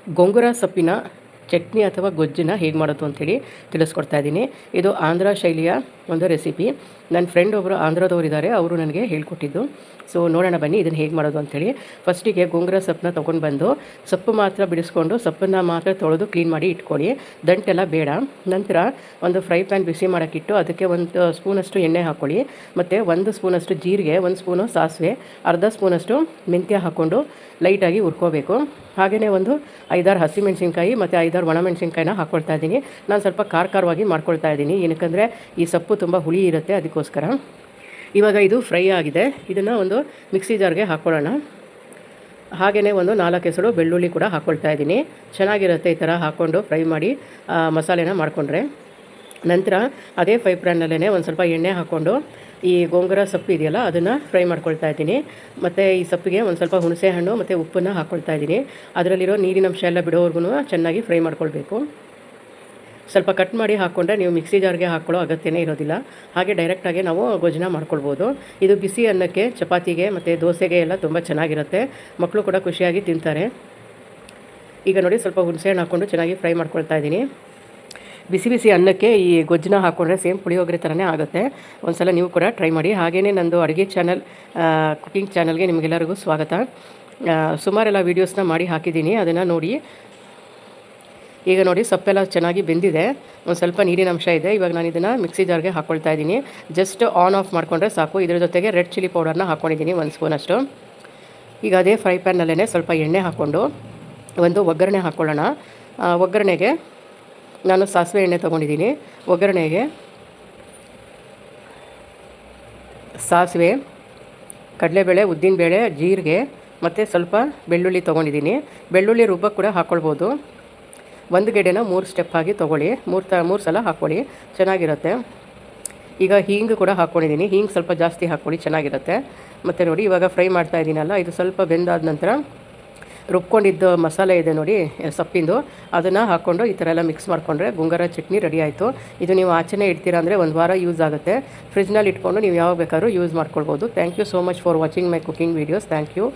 ಗೊಂಗುರ ಸೊಪ್ಪಿನ ಚಟ್ನಿ ಅಥವಾ ಗೊಜ್ಜನ್ನ ಹೇಗೆ ಮಾಡೋದು ಅಂಥೇಳಿ ತಿಳಿಸ್ಕೊಡ್ತಾ ಇದ್ದೀನಿ. ಇದು ಆಂಧ್ರ ಶೈಲಿಯ ಒಂದು ರೆಸಿಪಿ. ನನ್ನ ಫ್ರೆಂಡ್ ಒಬ್ಬರು ಆಂಧ್ರದವರಿದ್ದಾರೆ, ಅವರು ನನಗೆ ಹೇಳ್ಕೊಟ್ಟಿದ್ದು. ಸೊ ನೋಡೋಣ ಬನ್ನಿ ಇದನ್ನು ಹೇಗೆ ಮಾಡೋದು ಅಂಥೇಳಿ. ಫಸ್ಟಿಗೆ ಗೊಂಗುರ ಸೊಪ್ಪನ್ನ ತೊಗೊಂಡು ಬಂದು ಸೊಪ್ಪು ಮಾತ್ರ ಬಿಡಿಸ್ಕೊಂಡು ಸೊಪ್ಪನ್ನು ಮಾತ್ರ ತೊಳೆದು ಕ್ಲೀನ್ ಮಾಡಿ ಇಟ್ಕೊಳ್ಳಿ, ದಂಟೆಲ್ಲ ಬೇಡ. ನಂತರ ಒಂದು ಫ್ರೈ ಪ್ಯಾನ್ ಬಿಸಿ ಮಾಡೋಕ್ಕಿಟ್ಟು ಅದಕ್ಕೆ ಒಂದು ಸ್ಪೂನಷ್ಟು ಎಣ್ಣೆ ಹಾಕ್ಕೊಳ್ಳಿ, ಮತ್ತು 1 ಸ್ಪೂನಷ್ಟು ಜೀರಿಗೆ, 1 ಸ್ಪೂನು ಸಾಸಿವೆ, ಅರ್ಧ ಸ್ಪೂನಷ್ಟು ಮೆಂತ್ಯ ಹಾಕ್ಕೊಂಡು ಲೈಟಾಗಿ ಹುರ್ಕೋಬೇಕು. ಹಾಗೆಯೇ ಒಂದು 5-6 ಹಸಿಮೆಣಸಿನ್ಕಾಯಿ ಮತ್ತು 5-6 ಒಣಮೆಣಸಿನ್ಕಾಯಿನ ಹಾಕ್ಕೊಳ್ತಾ ಇದ್ದೀನಿ. ನಾನು ಸ್ವಲ್ಪ ಖಾರವಾಗಿ ಮಾಡ್ಕೊಳ್ತಾ ಇದ್ದೀನಿ, ಏನಕ್ಕಂದರೆ ಈ ಸೊಪ್ಪು ತುಂಬ ಹುಳಿ ಇರುತ್ತೆ, ಅದಕ್ಕೋಸ್ಕರ. ಇವಾಗ ಇದು ಫ್ರೈ ಆಗಿದೆ, ಇದನ್ನು ಒಂದು ಮಿಕ್ಸಿ ಜಾರ್ಗೆ ಹಾಕ್ಕೊಳ್ಳೋಣ. ಹಾಗೆಯೇ ಒಂದು 4 ಎಸಳು ಬೆಳ್ಳುಳ್ಳಿ ಕೂಡ ಹಾಕ್ಕೊಳ್ತಾ ಇದ್ದೀನಿ. ಚೆನ್ನಾಗಿರುತ್ತೆ ಈ ಥರ ಹಾಕ್ಕೊಂಡು ಫ್ರೈ ಮಾಡಿ ಮಸಾಲೆನ ಮಾಡಿಕೊಂಡ್ರೆ. ನಂತರ ಅದೇ ಫ್ರೈ ಪ್ಯಾನಲ್ಲೇ ಒಂದು ಸ್ವಲ್ಪ ಎಣ್ಣೆ ಹಾಕ್ಕೊಂಡು ಈ ಗೊಂಗುರ ಸೊಪ್ಪು ಇದೆಯಲ್ಲ ಅದನ್ನು ಫ್ರೈ ಮಾಡ್ಕೊಳ್ತಾ ಇದ್ದೀನಿ. ಮತ್ತು ಈ ಸೊಪ್ಪಿಗೆ ಒಂದು ಸ್ವಲ್ಪ ಹುಣಸೆ ಹಣ್ಣು ಮತ್ತು ಉಪ್ಪನ್ನು ಹಾಕ್ಕೊಳ್ತಾ ಇದ್ದೀನಿ. ಅದರಲ್ಲಿರೋ ನೀರಿನಂಶ ಎಲ್ಲ ಬಿಡೋವರೆಗೂ ಚೆನ್ನಾಗಿ ಫ್ರೈ ಮಾಡ್ಕೊಳ್ಬೇಕು. ಸ್ವಲ್ಪ ಕಟ್ ಮಾಡಿ ಹಾಕ್ಕೊಂಡ್ರೆ ನೀವು ಮಿಕ್ಸಿ ಜಾರ್ಗೆ ಹಾಕ್ಕೊಳ್ಳೋ ಅಗತ್ಯನೇ ಇರೋದಿಲ್ಲ. ಹಾಗೆ ಡೈರೆಕ್ಟಾಗಿ ನಾವು ಗೊಜ್ಜನ್ನ ಮಾಡ್ಕೊಳ್ಬೋದು. ಇದು ಬಿಸಿ ಅನ್ನಕ್ಕೆ, ಚಪಾತಿಗೆ ಮತ್ತು ದೋಸೆಗೆ ಎಲ್ಲ ತುಂಬ ಚೆನ್ನಾಗಿರುತ್ತೆ. ಮಕ್ಕಳು ಕೂಡ ಖುಷಿಯಾಗಿ ತಿಂತಾರೆ. ಈಗ ನೋಡಿ ಸ್ವಲ್ಪ ಹುಣಸೆ ಹಣ್ಣು ಹಾಕ್ಕೊಂಡು ಚೆನ್ನಾಗಿ ಫ್ರೈ ಮಾಡ್ಕೊಳ್ತಾ ಇದ್ದೀನಿ. ಬಿಸಿ ಬಿಸಿ ಅನ್ನಕ್ಕೆ ಈ ಗೊಜ್ಜನ್ನ ಹಾಕ್ಕೊಂಡ್ರೆ ಸೇಮ್ ಪುಳಿಯೋಗರೆ ಥರನೇ ಆಗುತ್ತೆ. ಒಂದು ಸಲ ನೀವು ಕೂಡ ಟ್ರೈ ಮಾಡಿ. ಹಾಗೆಯೇ ನಂದು ಅಡುಗೆ ಚಾನಲ್, ಕುಕಿಂಗ್ ಚಾನಲ್ಗೆ ನಿಮಗೆಲ್ಲರಿಗೂ ಸ್ವಾಗತ. ಸುಮಾರೆಲ್ಲ ವೀಡಿಯೋಸ್ನ ಮಾಡಿ ಹಾಕಿದ್ದೀನಿ, ಅದನ್ನು ನೋಡಿ. ಈಗ ನೋಡಿ ಸೊಪ್ಪೆಲ್ಲ ಚೆನ್ನಾಗಿ ಬೆಂದಿದೆ, ಒಂದು ಸ್ವಲ್ಪ ನೀರಿನ ಅಂಶ ಇದೆ. ಇವಾಗ ನಾನು ಇದನ್ನು ಮಿಕ್ಸಿ ಜಾರ್ಗೆ ಹಾಕ್ಕೊಳ್ತಾ ಇದ್ದೀನಿ. ಜಸ್ಟ್ ಆನ್ ಆಫ್ ಮಾಡಿಕೊಂಡ್ರೆ ಸಾಕು. ಇದರ ಜೊತೆಗೆ ರೆಡ್ ಚಿಲ್ಲಿ ಪೌಡರ್ನ ಹಾಕ್ಕೊಂಡಿದ್ದೀನಿ 1 ಸ್ಪೂನಷ್ಟು. ಈಗ ಅದೇ ಫ್ರೈ ಪ್ಯಾನಲ್ಲೇ ಸ್ವಲ್ಪ ಎಣ್ಣೆ ಹಾಕ್ಕೊಂಡು ಒಂದು ಒಗ್ಗರಣೆ ಹಾಕ್ಕೊಳ್ಳೋಣ. ಒಗ್ಗರಣೆಗೆ ನಾನು ಸಾಸಿವೆ ಎಣ್ಣೆ ತೊಗೊಂಡಿದ್ದೀನಿ. ಒಗ್ಗರಣೆಗೆ ಸಾಸಿವೆ, ಕಡಲೆಬೇಳೆ, ಉದ್ದಿನಬೇಳೆ, ಜೀರಿಗೆ ಮತ್ತು ಸ್ವಲ್ಪ ಬೆಳ್ಳುಳ್ಳಿ ತೊಗೊಂಡಿದ್ದೀನಿ. ಬೆಳ್ಳುಳ್ಳಿ ರುಬ್ಬಕ್ಕೆ ಕೂಡ ಹಾಕ್ಕೊಳ್ಬೋದು. ಒಂದು ಗೆಡ್ಡೆನ 3 ಸ್ಟೆಪ್ ಆಗಿ ತೊಗೊಳ್ಳಿ, 3 ಸಲ ಹಾಕ್ಕೊಳ್ಳಿ, ಚೆನ್ನಾಗಿರುತ್ತೆ. ಈಗ ಹೀಂಗು ಕೂಡ ಹಾಕ್ಕೊಂಡಿದ್ದೀನಿ. ಹೀಂಗೆ ಸ್ವಲ್ಪ ಜಾಸ್ತಿ ಹಾಕ್ಕೊಳ್ಳಿ, ಚೆನ್ನಾಗಿರುತ್ತೆ. ಮತ್ತು ನೋಡಿ ಇವಾಗ ಫ್ರೈ ಮಾಡ್ತಾ ಇದ್ದೀನಲ್ಲ, ಇದು ಸ್ವಲ್ಪ ಬೆಂದಾದ ನಂತರ ರುಬ್ಕೊಂಡಿದ್ದು ಮಸಾಲೆ ಇದೆ ನೋಡಿ ಸೊಪ್ಪಿಂದು, ಅದನ್ನು ಹಾಕ್ಕೊಂಡು ಈ ಥರ ಎಲ್ಲ ಮಿಕ್ಸ್ ಮಾಡಿಕೊಂಡ್ರೆ ಗೊಂಗುರ ಚಟ್ನಿ ರೆಡಿ ಆಯಿತು. ಇದು ನೀವು ಆಚೆನೇ ಇಡ್ತೀರಾ ಅಂದರೆ 1 ವಾರ ಯೂಸ್ ಆಗುತ್ತೆ. ಫ್ರಿಜ್ನಲ್ಲಿ ಇಟ್ಕೊಂಡು ನೀವು ಯಾವಾಗ ಬೇಕಾದ್ರೂ ಯೂಸ್ ಮಾಡ್ಕೊಳ್ಬೋದು. Thank you so much for watching my cooking videos. Thank you.